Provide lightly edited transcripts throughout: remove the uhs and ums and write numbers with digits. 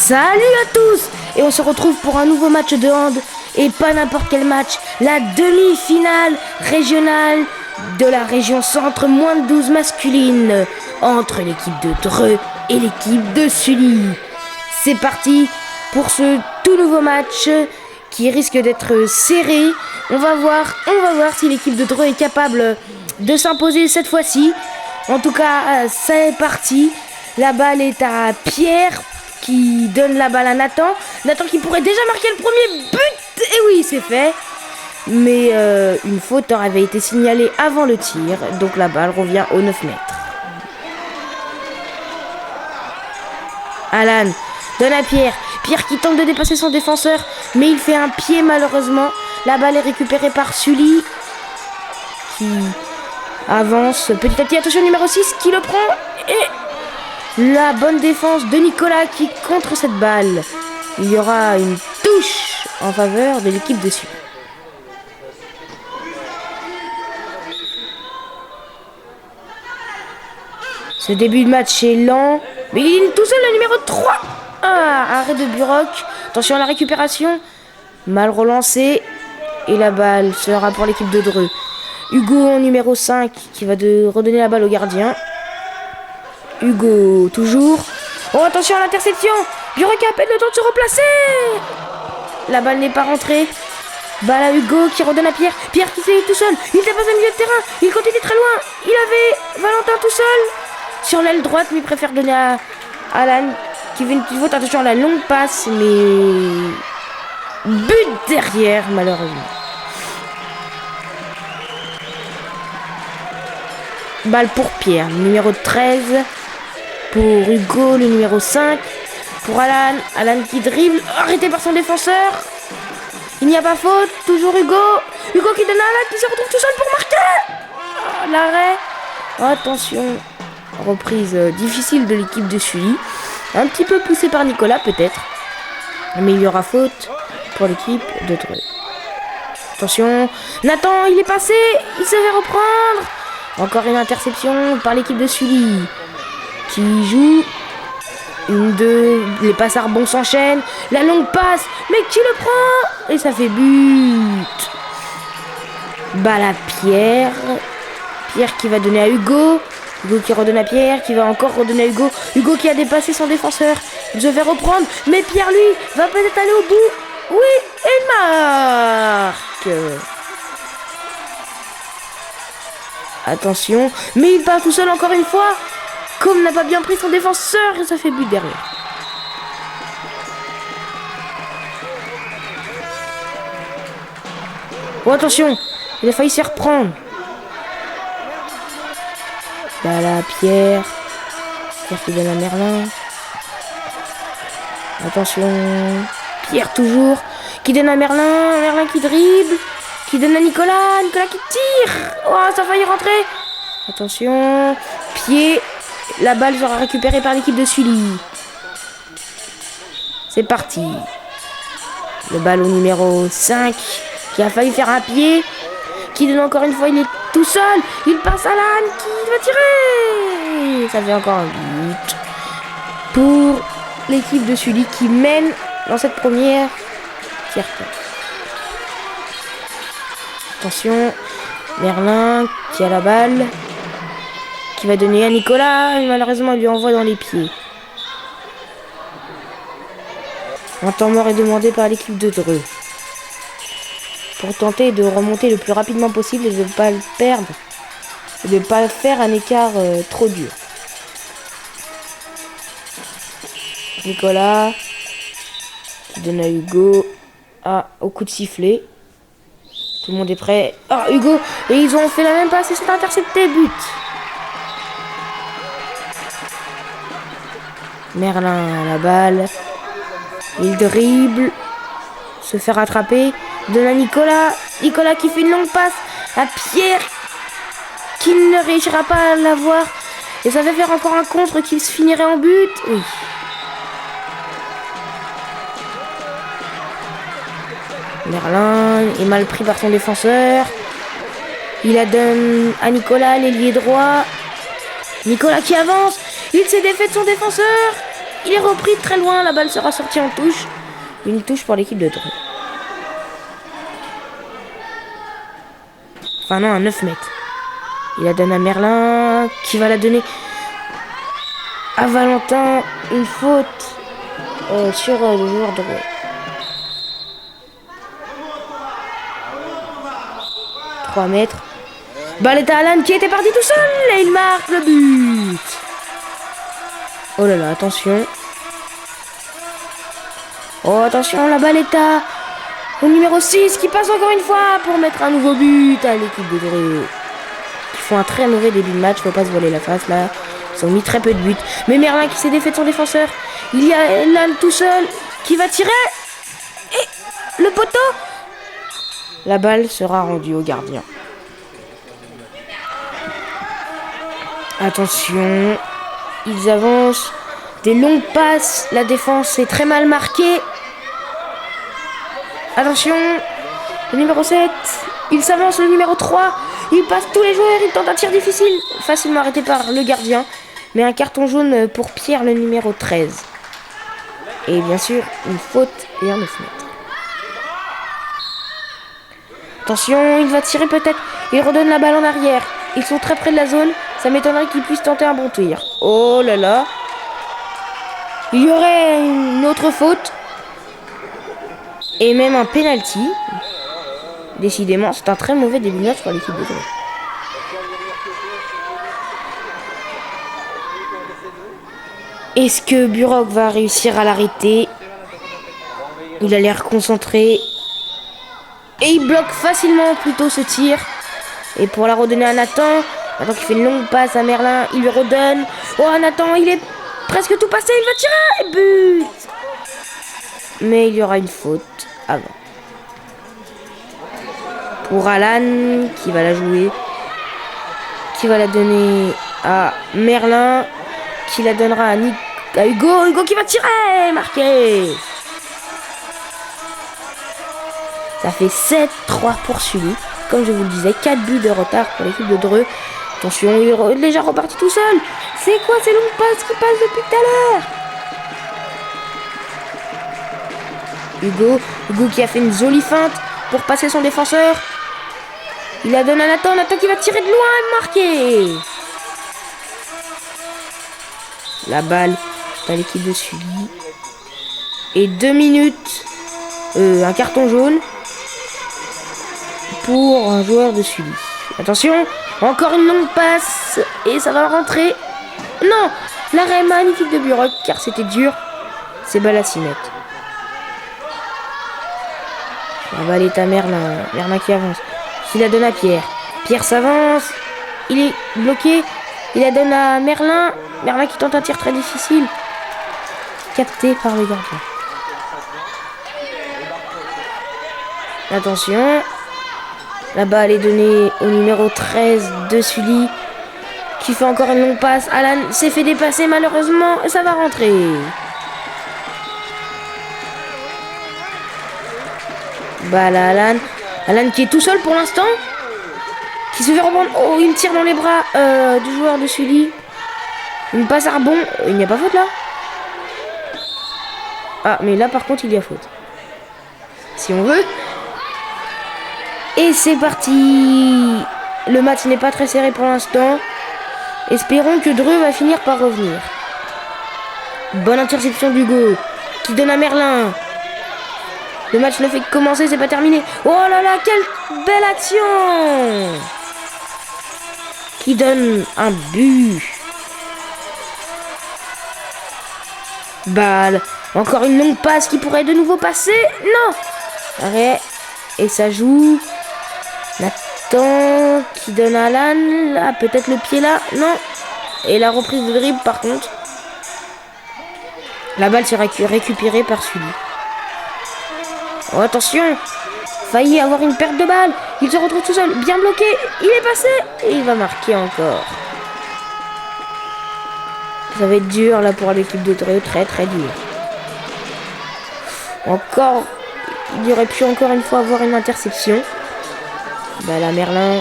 Salut à tous. Et on se retrouve pour un nouveau match de hand. Et pas n'importe quel match. La demi-finale régionale de la région centre moins de 12 masculine. Entre l'équipe de Dreux et l'équipe de Sully. C'est parti pour ce tout nouveau match qui risque d'être serré. On va voir si l'équipe de Dreux est capable de s'imposer cette fois-ci. En tout cas, c'est parti. La balle est à Pierre qui donne la balle à Nathan. Nathan qui pourrait déjà marquer le premier but. Et oui, c'est fait. Mais une faute avait été signalée avant le tir. Donc la balle revient aux 9 mètres. Alan donne à Pierre. Pierre qui tente de dépasser son défenseur. Mais il fait un pied malheureusement. La balle est récupérée par Sully. Qui avance petit à petit. Attention, numéro 6 qui le prend. Et la bonne défense de Nicolas qui contre cette balle. Il y aura une touche en faveur de l'équipe de Sully. Ce début de match est lent. Mais il est tout seul le numéro 3. Arrêt de Buroc. Attention à la récupération. Mal relancé. Et la balle sera pour l'équipe de Dreux. Hugo numéro 5 qui va redonner la balle au gardien. Hugo toujours. Oh, attention à l'interception. Buroc a à peine le temps de se replacer. La balle n'est pas rentrée. Balle à Hugo qui redonne à Pierre. Pierre qui s'est tout seul. Il dépasse le milieu de terrain. Il continue très loin. Il avait Valentin tout seul sur l'aile droite, mais il préfère donner à Alan qui fait une petite faute. Attention à la longue passe, mais but derrière malheureusement. Balle pour Pierre, numéro 13. Pour Hugo, le numéro 5. Pour Alan. Alan qui dribble. Arrêté par son défenseur. Il n'y a pas faute. Toujours Hugo. Hugo qui donne à Alan qui se retrouve tout seul pour marquer. L'arrêt. Attention. Reprise difficile de l'équipe de Sully. Un petit peu poussé par Nicolas peut-être. Mais il y aura faute pour l'équipe de Dreux. Attention. Nathan, il est passé. Il se fait reprendre. Encore une interception par l'équipe de Sully qui joue. Une, deux, les passes à rebond s'enchaînent. La longue passe, mais qui le prend? Et ça fait but. Balle à Pierre. Pierre qui va donner à Hugo. Hugo qui redonne à Pierre, qui va encore redonner à Hugo. Hugo qui a dépassé son défenseur. Il se fait reprendre, mais Pierre lui va peut-être aller au bout. Oui, et il marque. Attention, mais il part tout seul encore une fois. Comme n'a pas bien pris son défenseur, et ça fait but derrière. Oh attention, il a failli se faire reprendre. Balle à Pierre. Pierre qui donne à Merlin. Attention. Pierre toujours. Qui donne à Merlin. Merlin qui dribble. Qui donne à Nicolas. Nicolas qui tire. Oh, ça a failli rentrer. Attention. Pied. La balle sera récupérée par l'équipe de Sully. C'est parti. Le ballon numéro 5. Qui a failli faire un pied. Qui donne encore une fois. Il est tout seul. Il passe à Alan qui va tirer. Ça fait encore un but. Pour l'équipe de Sully qui mène dans cette première fierté. Attention, Merlin qui a la balle, qui va donner à Nicolas, et malheureusement il lui envoie dans les pieds. Un temps mort est demandé par l'équipe de Dreux pour tenter de remonter le plus rapidement possible et de ne pas le perdre et de ne pas faire un écart trop dur. Nicolas qui donne à Hugo au coup de sifflet. Tout le monde est prêt. Hugo, et ils ont fait la même passe et c'est intercepté, but. Merlin à la balle. Il dribble. Se fait rattraper. Donne à Nicolas. Nicolas qui fait une longue passe à Pierre qui ne réussira pas à l'avoir. Et ça va faire encore un contre qui se finirait en but. Oui. Merlin est mal pris par son défenseur. Il la donne à Nicolas, l'ailier droit. Nicolas qui avance. Il s'est défait de son défenseur. Il est repris très loin. La balle sera sortie en touche. Une touche pour l'équipe de Dreux. Enfin non, à 9 mètres. Il la donne à Merlin. Qui va la donner à Valentin. Une faute sur le joueur de Dreux. 3 mètres. Balle est à Alan qui était parti tout seul. Et il marque le but. Oh là là, attention. Oh, attention, la balle est à au numéro 6 qui passe encore une fois pour mettre un nouveau but à l'équipe de Dreux. Ils font un très mauvais début de match, faut pas se voiler la face là. Ils ont mis très peu de buts. Mais Merlin qui s'est défait de son défenseur. Il y a Alan tout seul qui va tirer. Et le poteau. La balle sera rendue au gardien. Attention. Ils avancent. Des longues passes. La défense est très mal marquée. Attention. Le numéro 7. Il s'avance, le numéro 3. Il passe tous les joueurs. Il tente un tir difficile. Facilement arrêté par le gardien. Mais un carton jaune pour Pierre, le numéro 13. Et bien sûr, une faute et un 9 mètres. Attention, il va tirer peut-être. Il redonne la balle en arrière. Ils sont très près de la zone. Ça m'étonnerait qu'ils puissent tenter un bon tir. Oh là là. Il y aurait une autre faute. Et même un penalty. Décidément, c'est un très mauvais début de match pour l'équipe de Dreux. Est-ce que Burok va réussir à l'arrêter? Il a l'air concentré. Et il bloque facilement plutôt ce tir. Et pour la redonner à Nathan. Nathan qui fait une longue passe à Merlin. Il lui redonne. Oh Nathan, il est presque tout passé. Il va tirer. But. Mais il y aura une faute avant. Pour Alan qui va la jouer. Qui va la donner à Merlin. Qui la donnera à Hugo. Hugo qui va tirer. Marqué. Ça fait 7-3 pour Sully. Comme je vous le disais, 4 buts de retard pour l'équipe de Dreux. Attention, il est déjà reparti tout seul. C'est quoi ces longues passes qui passent depuis tout à l'heure? Hugo qui a fait une jolie feinte pour passer son défenseur. Il la donne à Nathan. Nathan qui va tirer de loin et marquer. La balle à l'équipe de Sully. Et 2 minutes. Un carton jaune. Pour un joueur de Sully. Attention, encore une longue passe. Et ça va rentrer. Non, l'arrêt magnifique de Burok, car c'était dur. C'est balle à 6 mètres. La balle est à Merlin. Merlin qui avance. Il la donne à Pierre. Pierre s'avance. Il est bloqué. Il la donne à Merlin. Merlin qui tente un tir très difficile. Capté par le gardien. Attention. La balle est donnée au numéro 13 de Sully. Qui fait encore une longue passe. Alan s'est fait dépasser malheureusement. Et ça va rentrer. Balle à Alan. Alan qui est tout seul pour l'instant. Qui se fait reprendre. Oh, il tire dans les bras du joueur de Sully. Une passe à rebond. Il n'y a pas faute là. Ah, mais là par contre il y a faute. Si on veut. Et c'est parti. Le match n'est pas très serré pour l'instant. Espérons que Dreux va finir par revenir. Bonne interception d'Hugo. Qui donne à Merlin. Le match ne fait que commencer, c'est pas terminé. Oh là là, quelle belle action. Qui donne un but. Balle. Encore une longue passe qui pourrait de nouveau passer. Non. Arrêt. Et ça joue. Nathan qui donne à Alan. Là, peut-être le pied là. Non. Et la reprise de dribble par contre. La balle sera récupérée par Sully. Oh, attention. Failli avoir une perte de balle. Il se retrouve tout seul. Bien bloqué. Il est passé. Et il va marquer encore. Ça va être dur là pour l'équipe de Dreux. Très très dur. Encore. Il aurait pu encore une fois avoir une interception. Bah là, Merlin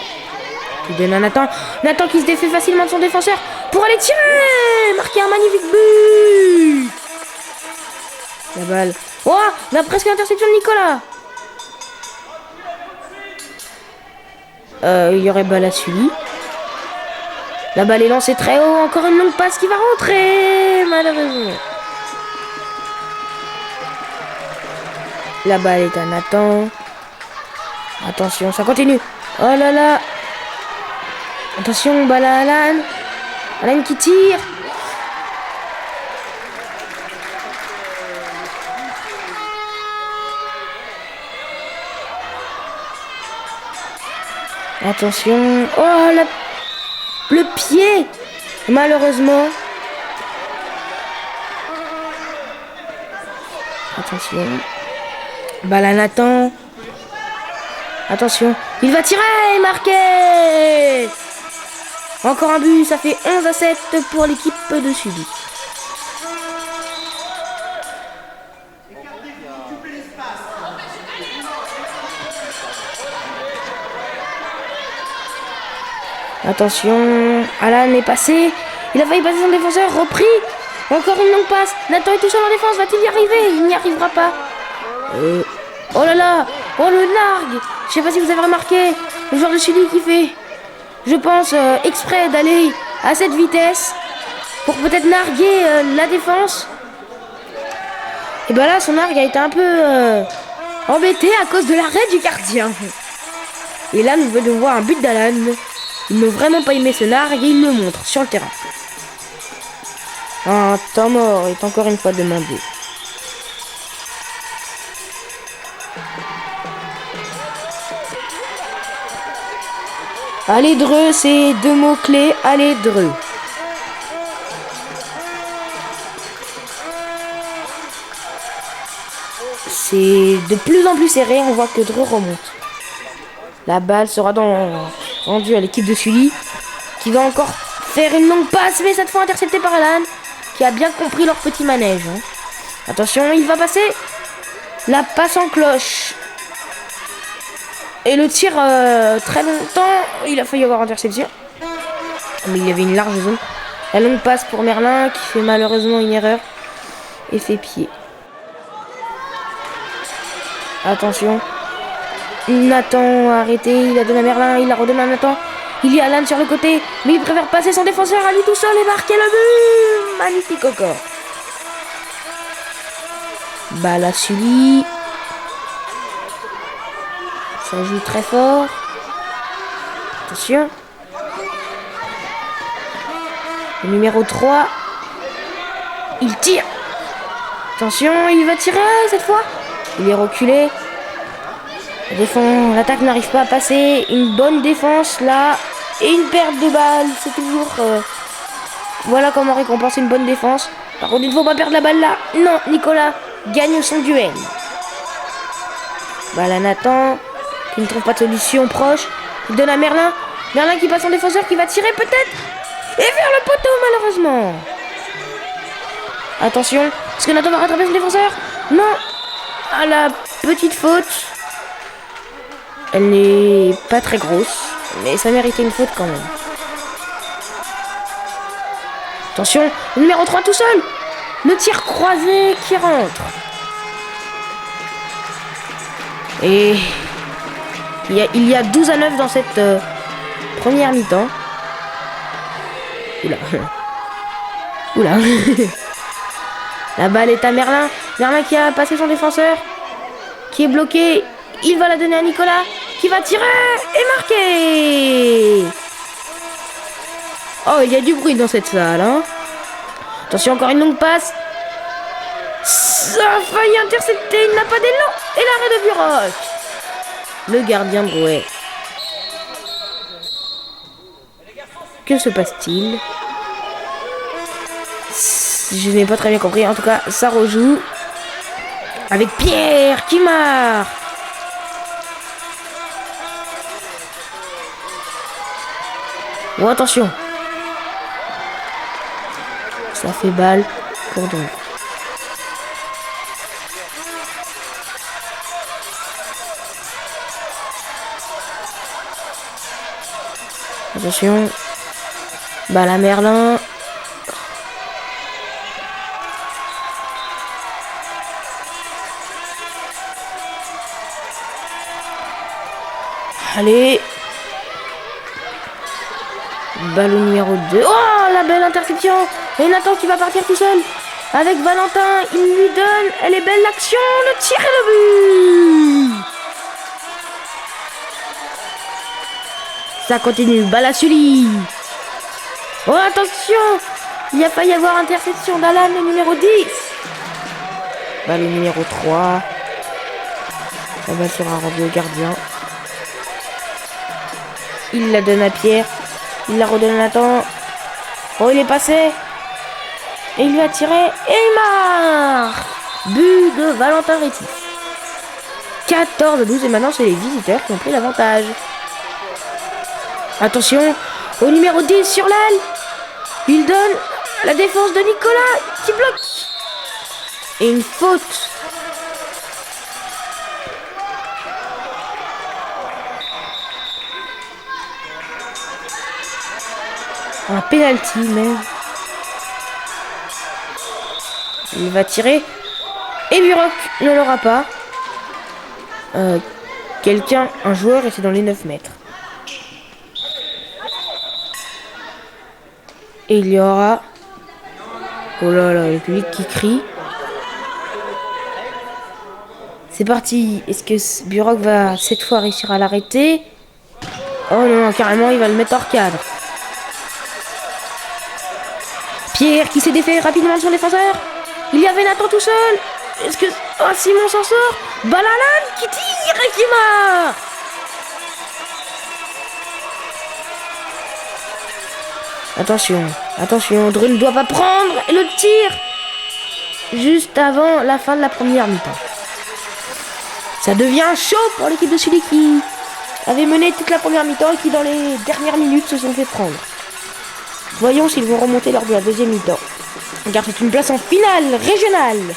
qui donne à Nathan. Nathan qui se défait facilement de son défenseur pour aller tirer. Marquer un magnifique but. La balle. Oh, on a presque l'interception de Nicolas. Il y aurait balle à Sully. La balle est lancée très haut. Encore une longue passe qui va rentrer. Malheureusement. La balle est à Nathan. Attention, ça continue. Oh là là. Attention, balle à Alan. Alan qui tire. Attention. Oh, le pied. Malheureusement. Attention. Balle à Nathan. Attention. Il va tirer. Marqué. Encore un but. Ça fait 11-7 pour l'équipe de Sully. Attention, Alan est passé. Il a failli passer son défenseur, repris. Encore une longue passe. Nathan est tout seul en défense. Va-t-il y arriver? Il n'y arrivera pas. Oh là là. Oh le nargue. Je sais pas si vous avez remarqué. Le joueur de Sully qui fait, je pense, exprès d'aller à cette vitesse pour peut-être narguer la défense. Et ben là, son nargue a été un peu embêté à cause de l'arrêt du gardien. Et là, nous venons de voir un but d'Alan. Ils n'ont vraiment pas aimé ce nargue et ils le montrent sur le terrain. Un temps mort est encore une fois demandé. Allez Dreux, c'est 2 mots clés. Allez Dreux. C'est de plus en plus serré. On voit que Dreux remonte. La balle sera rendue à l'équipe de Sully, qui va encore faire une longue passe, mais cette fois interceptée par Alan, qui a bien compris leur petit manège. Attention, il va passer. La passe en cloche. Et le tir très longtemps, il a failli avoir interception. Mais il y avait une large zone. La longue passe pour Merlin, qui fait malheureusement une erreur et fait pied. Attention. Nathan a arrêté, il a donné à Merlin, il a redonné à Nathan. Il y a Alan sur le côté, mais il préfère passer son défenseur à lui tout seul et marquer le but. Magnifique encore. Balle à Sully. Ça joue très fort. Attention. Le numéro 3. Il tire. Attention, il va tirer cette fois. Il est reculé. L'attaque n'arrive pas à passer. Une bonne défense là. Et une perte de balle. C'est toujours... Voilà comment récompenser une bonne défense. Par contre, il ne faut pas perdre la balle là. Non, Nicolas gagne son duel. Balle à Nathan, qui ne trouve pas de solution proche. Il donne à Merlin. Merlin qui passe son défenseur, qui va tirer peut-être. Et vers le poteau, malheureusement. Attention. Est-ce que Nathan va rattraper son défenseur? Non. À la petite faute. Elle n'est pas très grosse, mais ça méritait une faute quand même. Attention, le numéro 3 tout seul. Le tir croisé qui rentre. Et il y a 12-9 dans cette première mi-temps. Oula. Oula. La balle est à Merlin. Merlin qui a passé son défenseur, qui est bloqué. Il va la donner à Nicolas, qui va tirer et marquer. Oh, il y a du bruit dans cette salle. Hein. Attention, encore une longue passe. Ça a failli intercepter, il n'a pas d'élan. Et l'arrêt de Buroc. Le gardien Drouet. Que se passe-t-il? Je n'ai pas très bien compris. En tout cas, ça rejoue. Avec Pierre qui marque. Oh, attention. Ça fait balle pour Drouet. Attention. Balle à Merlin. Allez. Ballon numéro 2. Oh, la belle interception. Et Nathan qui va partir tout seul. Avec Valentin, il lui donne. Elle est belle l'action. Le tir et le but. Ça continue. Balle à Sully. Oh, attention. Il a failli y avoir interception d'Alan, le numéro 10. Balle au numéro 3. La balle sera rendue au gardien. Il la donne à Pierre. Il la redonne à Nathan. Oh, il est passé. Et il va tirer. Et il marque. But de Valentin Rétif. 14-12. Et maintenant, c'est les visiteurs qui ont pris l'avantage. Attention. Au numéro 10 sur l'aile. Il donne la défense de Nicolas qui bloque. Et une faute. Un penalty même. Il va tirer. Et Buroc ne l'aura pas. Un joueur était dans les 9 mètres. Et il y aura... Oh là là, le public qui crie. C'est parti. Est-ce que Buroc va cette fois réussir à l'arrêter? Oh non, carrément, il va le mettre hors cadre. Pierre qui s'est défait rapidement de son défenseur. Il y avait Nathan tout seul. Est-ce que... Oh, Simon s'en sort. Balalan qui tire et qui marque. Attention, attention, Dru ne doit pas prendre. Et le tir juste avant la fin de la première mi-temps. Ça devient chaud pour l'équipe de Sully qui avait mené toute la première mi-temps et qui dans les dernières minutes se sont fait prendre. Voyons s'ils vont remonter lors de la deuxième mi-temps. Car c'est une place en finale régionale.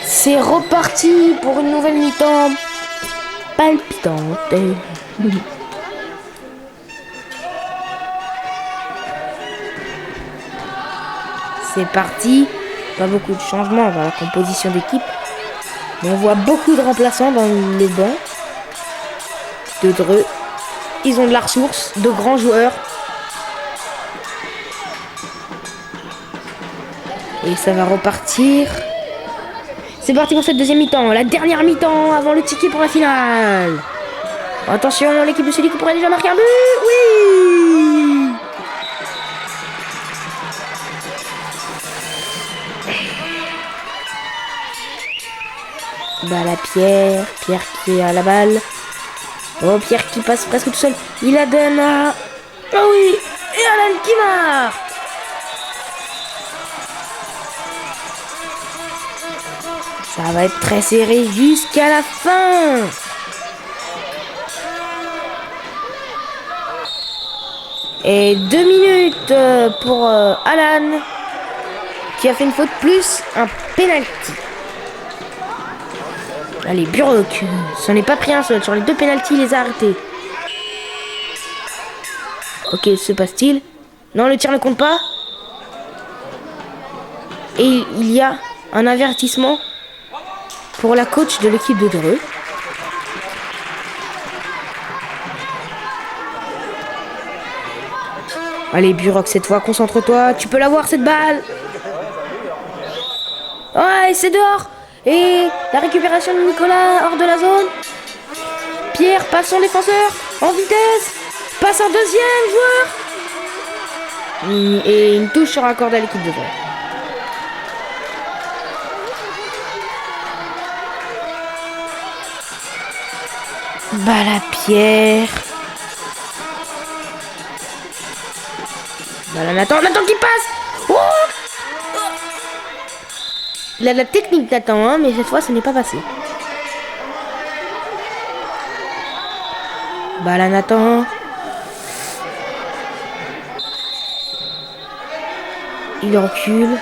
C'est reparti pour une nouvelle mi-temps palpitante. C'est parti. Pas beaucoup de changements dans la composition d'équipe. Mais on voit beaucoup de remplaçants dans les bancs. De Dreux. Ils ont de la ressource, de grands joueurs. Et ça va repartir. C'est parti pour cette deuxième mi-temps. La dernière mi-temps avant le ticket pour la finale. Attention, l'équipe de Sully qui pourrait déjà marquer un but. Oui. Balle à Pierre. Pierre qui a la balle. Oh, Pierre qui passe presque tout seul. Il la donne à... Oh oui. Et Alan qui marque. Ça va être très serré jusqu'à la fin. Et 2 minutes pour Alan qui a fait une faute plus un penalty. Allez, Buroc, ça n'est pas pris un seul. Sur les 2 penaltys, il les a arrêtés. Ok, se passe-t-il? Non, le tir ne compte pas. Et il y a un avertissement pour la coach de l'équipe de Dreux. Allez, Buroc, cette fois, concentre-toi. Tu peux l'avoir, cette balle. Ouais, c'est dehors. Et la récupération de Nicolas hors de la zone. Pierre passe son défenseur en vitesse. Passe un deuxième joueur. Et une touche sera accordée à l'équipe de Dreux. Balle à Pierre. Balle à Nathan. Nathan qui passe. Oh, il a de la technique Nathan, hein, mais cette fois ce n'est pas passé. Balle à Nathan. Il recule.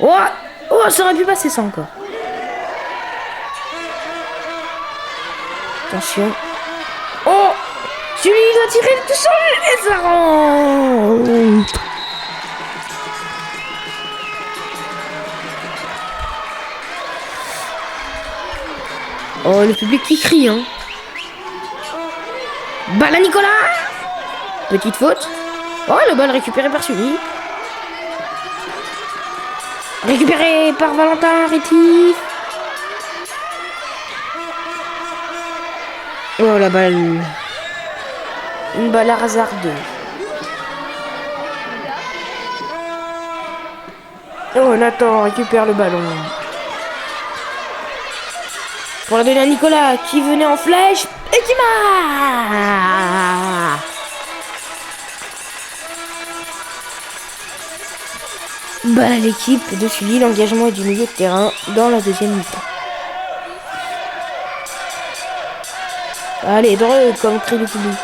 Oh, oh, ça aurait pu passer ça encore. Attention. Oh, Sully doit tirer tout seul et ça rentre. Oh, le public qui crie, hein. Balle à Nicolas. Petite faute. Oh, la balle récupérée par Sully. Récupérée par Valentin Rétif. Oh, la balle. Une balle à hasardeuse. Oh, Nathan récupère le ballon. Pour la donner à Nicolas qui venait en flèche et qui marque. Balle à l'équipe de Sully, l'engagement est du milieu de terrain dans la deuxième mi-temps. Allez, drôle comme cri du public.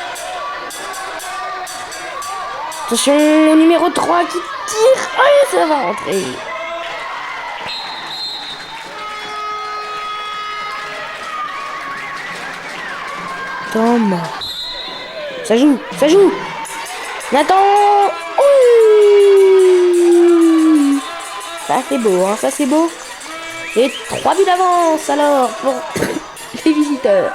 Attention, au numéro 3 qui tire. Allez, ça va rentrer. Tom. Ça joue, ça joue. Nathan. Oui. Ça c'est beau, hein, ça c'est beau. Et 3 buts d'avance alors pour les visiteurs.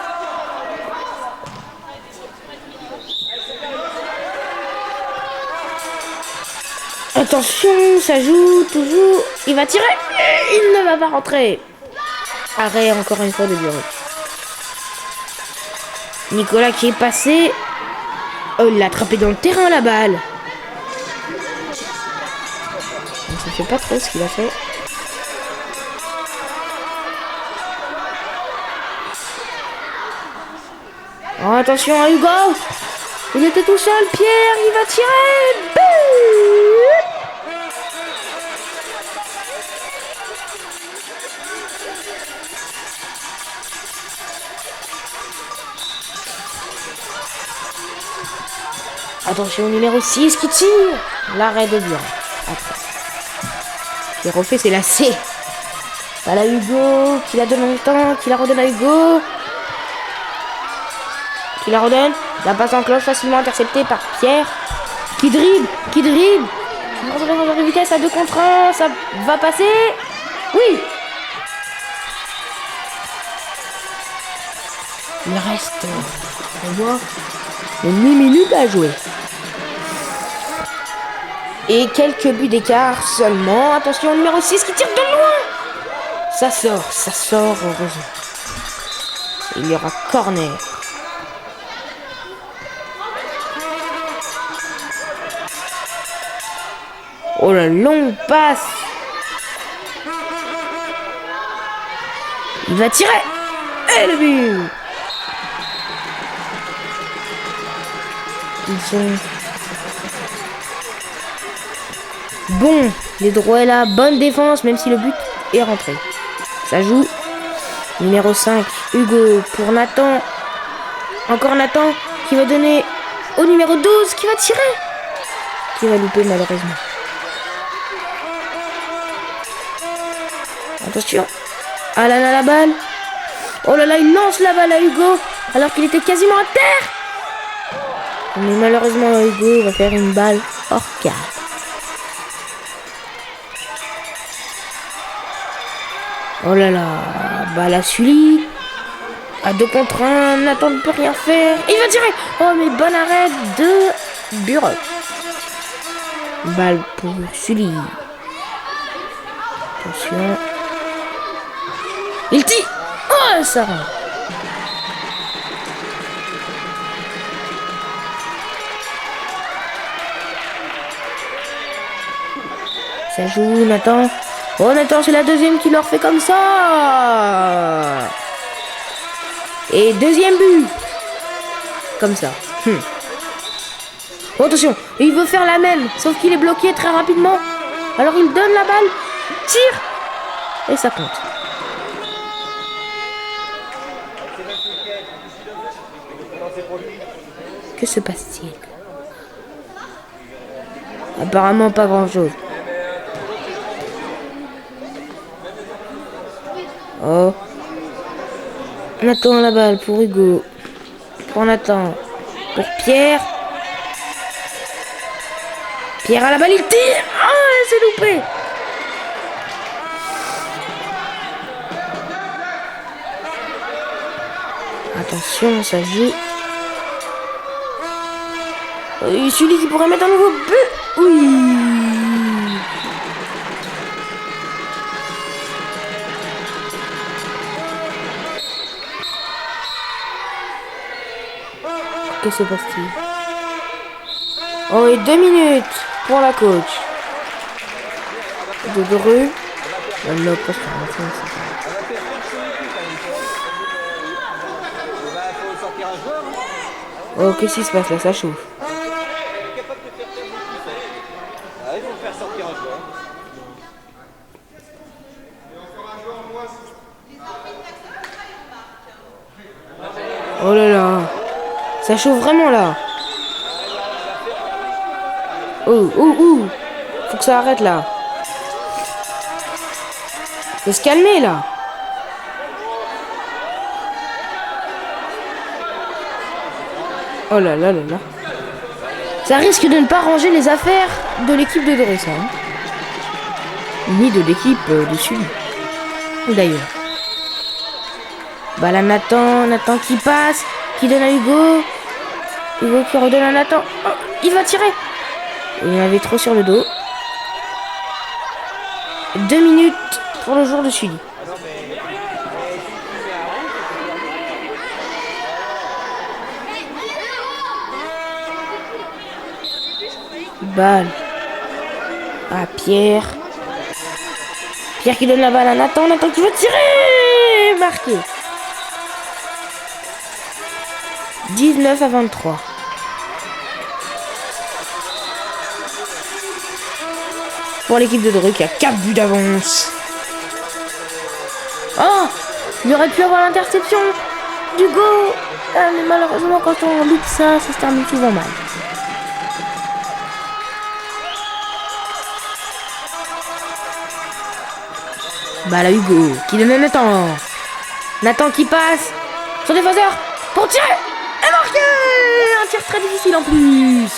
Attention, ça joue toujours. Il va tirer. Il ne va pas rentrer. Arrêt encore une fois de Bureau. Nicolas qui est passé. Oh, il l'a attrapé dans le terrain la balle. Ça fait pas trop ce qu'il a fait. Oh, attention à Hugo. Il était tout seul. Pierre, il va tirer. But. Attention au numéro 6 qui tire. L'arrêt de Bureau. Il refait ses lacets. Voilà Hugo qui la donne en même temps, qui la redonne à Hugo. Qui la redonne. La passe en cloche facilement interceptée par Pierre. Qui dribble. Une redonne de vitesse à 2 contre 1. Ça va passer. Oui. Il reste, on va voir, 8 minutes à jouer. Et quelques buts d'écart seulement. Attention au numéro 6 qui tire de loin. Ça sort, heureusement. Il y aura corner. Oh la longue passe. Il va tirer. Et le but. Ils sont... Bon, les droits est là, bonne défense, même si le but est rentré. Ça joue. Numéro 5, Hugo pour Nathan. Encore Nathan qui va donner au numéro 12 qui va tirer. Qui va louper malheureusement. Attention. Alan à la balle. Oh là là, il lance la balle à Hugo alors qu'il était quasiment à terre. Mais malheureusement, Hugo va faire une balle hors cadre. Oh là là, balle à Sully. À 2 contre 1, Nathan ne peut rien faire. Il va tirer. Oh mais bon arrêt de Bureau. Balle pour Sully. Attention. Il tire. Oh ça rentre. Ça joue Nathan. Oh Nathan, c'est la deuxième qui leur fait comme ça. Et deuxième but. Comme ça. Oh, attention, il veut faire la même, sauf qu'il est bloqué très rapidement. Alors il donne la balle, tire, et ça compte. Que se passe-t-il? Apparemment pas grand-chose. Oh. Nathan la balle pour Hugo. Pour Nathan. pour Pierre. Pierre à la balle, il tire. Oh, c'est loupé. Attention, ça joue. Celui qui pourrait mettre un nouveau but. Oui. Que se passe-t-il? Oh, et 2 minutes pour la coach. De Dreux. Oh, qu'est-ce qui se passe là? Ça chauffe. Oh là là. Ça chauffe vraiment là. Oh, oh, oh. Faut que ça arrête là. Faut se calmer là. Oh là là là là. Ça risque de ne pas ranger les affaires de l'équipe de Dreux, ça. Hein. Ni de l'équipe du Sud. D'ailleurs. Bah là, Nathan qui passe, qui donne à Hugo. Hugo qui redonne à Nathan. Oh, il va tirer. Il en avait trop sur le dos. 2 minutes pour le jour de Sully. Balle à Pierre. Pierre qui donne la balle à Nathan. Nathan qui va tirer. Marqué. 19-23. Pour l'équipe de Dreux qui a 4 buts d'avance. Oh, il aurait pu avoir l'interception d'Hugo. Ah, mais malheureusement, quand on loupe ça, ça se termine souvent mal. Bah là, Hugo qui donne à Nathan. Nathan qui passe. Son défenseur pour tirer. Et marqué. Un tir très difficile en plus.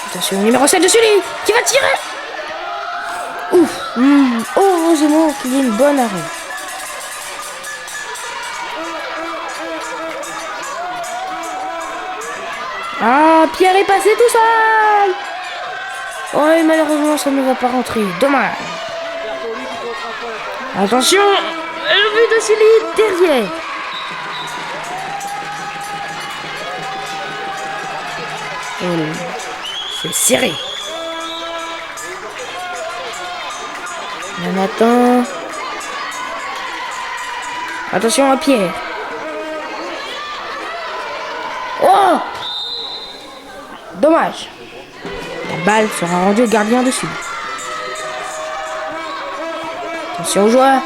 Attention, numéro 7 de Sully qui va tirer. Ouf. Heureusement qu'il y a une bonne arrêt. Ah, Pierre est passé tout seul. Oh, et malheureusement, ça ne va pas rentrer. Dommage. Attention, le but de Sully derrière. Oh, c'est serré. Nathan. Attention à Pierre. Oh! Dommage. La balle sera rendue au gardien dessus. Attention aux joueurs.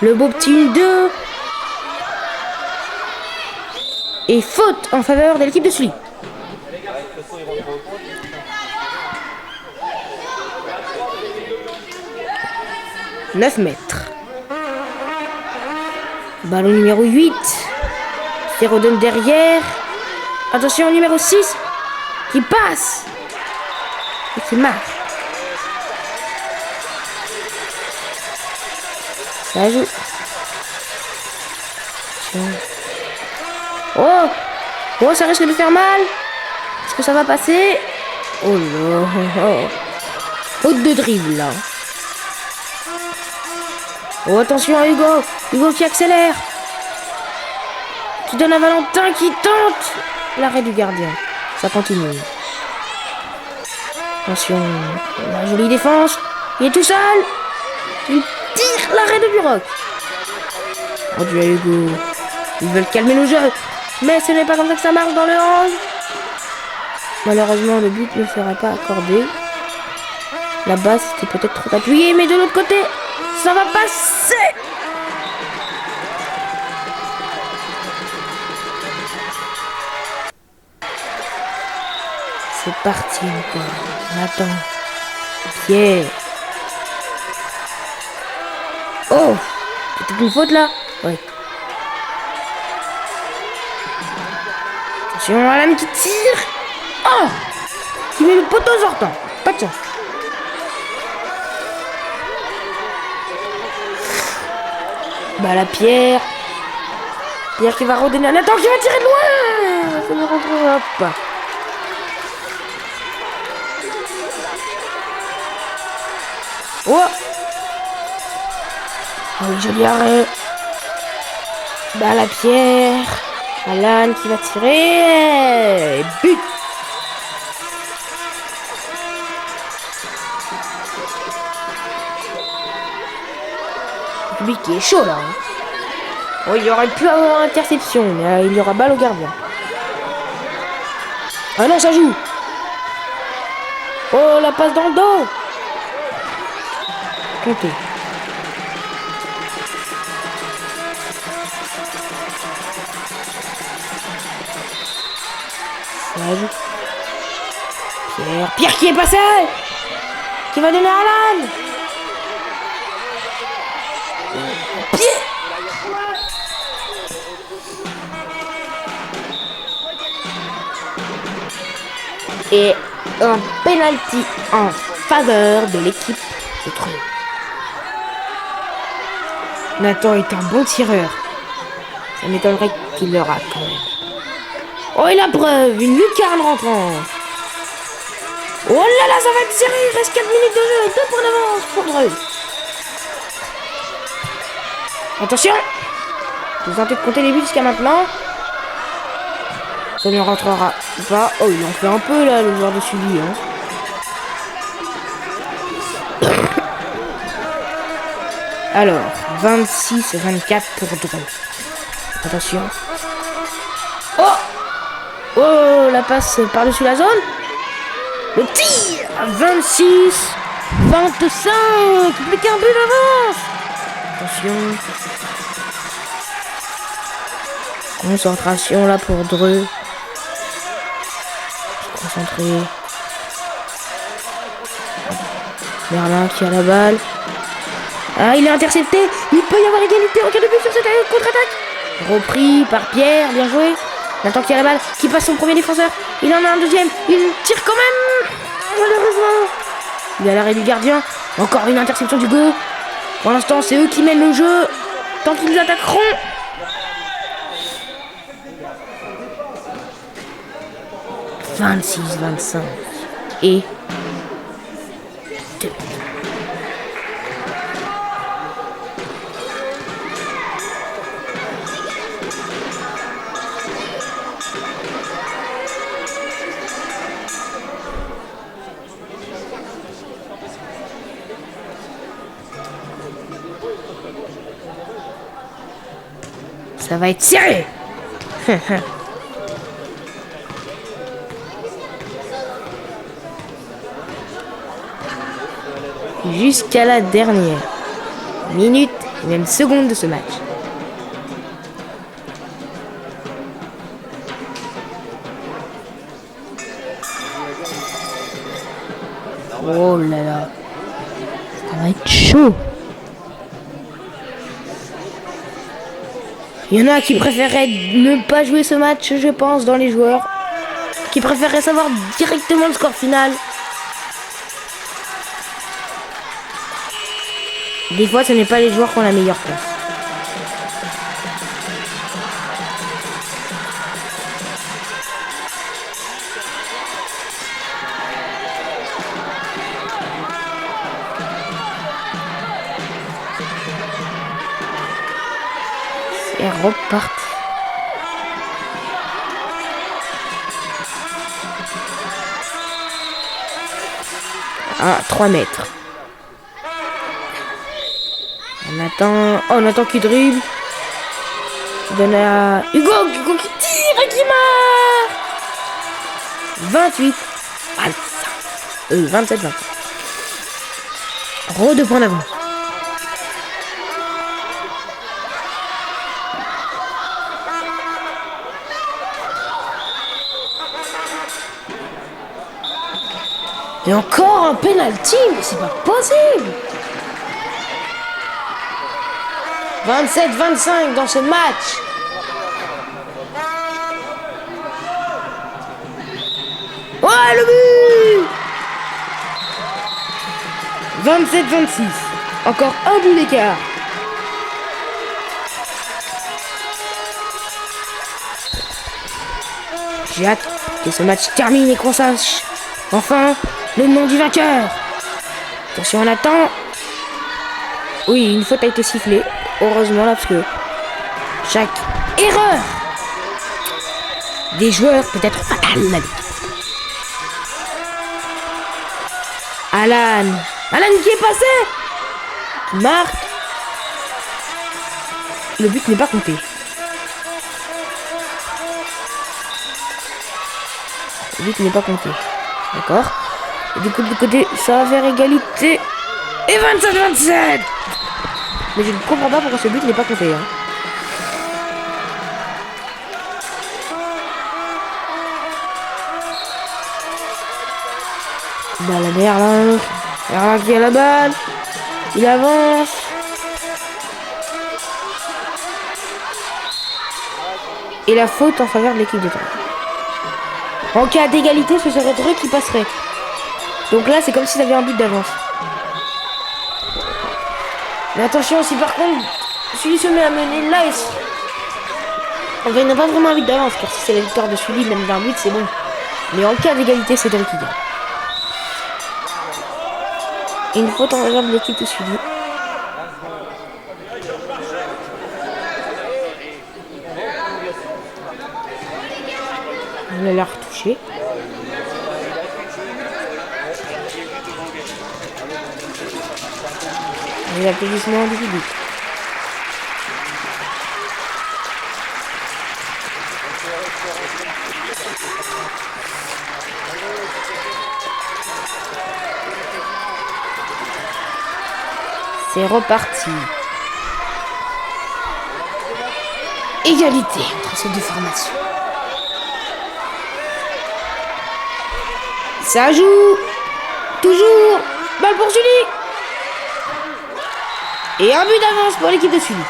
Le beau petit 2. Et faute en faveur de l'équipe de Sully. « 9 mètres. Ballon numéro 8. Qui redonne derrière. Attention, numéro 6. Qui passe. Et qui marque. Ça joue. Oh! Oh, ça risque de faire mal. Est-ce que ça va passer? Oh là. Faute de dribble là. Oh, attention à Hugo. Hugo qui accélère. Qui donne à Valentin qui tente. L'arrêt du gardien. Ça continue. Attention. La jolie défense. Il est tout seul. Il tire l'arrêt de Buroc. Oh Dieu, Hugo. Ils veulent calmer le jeu. Mais ce n'est pas comme ça que ça marche dans le hand. Malheureusement, le but ne sera pas accordé. La base était peut-être trop appuyée, mais de l'autre côté, ça va passer. C'est parti encore. Attends. Pierre. Oh, c'était une faute là. Oui. Attention, Alan qui tire. Oh, qui met le poteau sortant. Pas de chance. Bah la Pierre. Pierre qui va redonner un Nathan qui va tirer de loin. Ça ne rentrera pas. Oh. Ah oui, joli arrêt. Bah la Pierre. Alan qui va tirer. But. Le public qui est chaud là. Oh, il y aurait pu avoir interception, mais il y aura balle au gardien. Ah non, ça joue. Oh, la passe dans le dos. Comptez. Pierre qui est passé, qui va donner à Alan. Pierre. Et un penalty en faveur de l'équipe de Treux. Nathan est un bon tireur. Ça m'étonnerait qu'il le rate quand même. Oh, et la preuve, une lucarne rentrante. Oh là là, ça va être serré, il reste 4 minutes de jeu, 2 points d'avance pour Dreux. Attention. Vous tentez de compter les buts jusqu'à maintenant. Ça ne rentrera pas. Oh, il en fait un peu là, le joueur de suivi. Hein. Alors, 26-24 pour Dreux. Attention. Oh! Oh, la passe par-dessus la zone. Le tir! 26-25. Plus qu'un but d'avance. Attention. Concentration là pour Dreux. Concentré. Merlin qui a la balle. Ah, il est intercepté. Il peut y avoir égalité en cas de but sur cette contre-attaque. Repris par Pierre. Bien joué. Nathan qui a la balle. Qui passe son premier défenseur. Il en a un deuxième. Il tire quand même. Malheureusement. Il est à l'arrêt du gardien. Encore une interception du go. Pour l'instant, c'est eux qui mènent le jeu. Tant qu'ils nous attaqueront. « 26-25 et 2. Ça va être serré. Jusqu'à la dernière minute et même seconde de ce match. Oh là là, ça va être chaud. Il y en a qui préféraient ne pas jouer ce match, je pense, dans les joueurs. Qui préféraient savoir directement le score final. Des fois, ce n'est pas les joueurs qui ont la meilleure place. C'est reparti. À 3 mètres. On attend. Oh, on attend qu'il dribble. Il donne à Hugo. Hugo qui tire et qui marque. 28. 27, 20. Gros 2 points d'avance. Et encore un penalty, mais c'est pas possible. 27-25 dans ce match. Ouais, le but! 27-26. Encore un but d'écart. J'ai hâte que ce match termine et qu'on sache enfin le nom du vainqueur. Attention, on attend. Oui, une faute a été sifflée. Heureusement là, parce que chaque erreur des joueurs peut être fatale. Alan qui est passé, qui marque. Le but n'est pas compté. Le but n'est pas compté. D'accord. Et du coup, du côté, ça va faire égalité. Et 27-27. Mais je ne comprends pas pourquoi ce but n'est pas compté. Hein. Balle à Berlin. Berlin qui a la balle. Il avance. Et la faute en faveur de l'équipe de Troyes. En cas d'égalité, ce serait Dreux qui passerait. Donc là, c'est comme s'il avait un but d'avance. Mais attention, si par contre, Sully se met à mener là, on n'a pas vraiment un but d'avance, car si c'est la victoire de Sully, même d'un but, c'est bon. Mais en cas d'égalité, c'est Dreux qui gagne. Et une faute en faveur de l'équipe de Sully. On l'a retouché. Et l'applaudissement du public. C'est reparti. Égalité entre ces deux formations. Ça joue. Toujours. Balle pour Sully. Et un but d'avance pour l'équipe de Sully.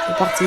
C'est parti.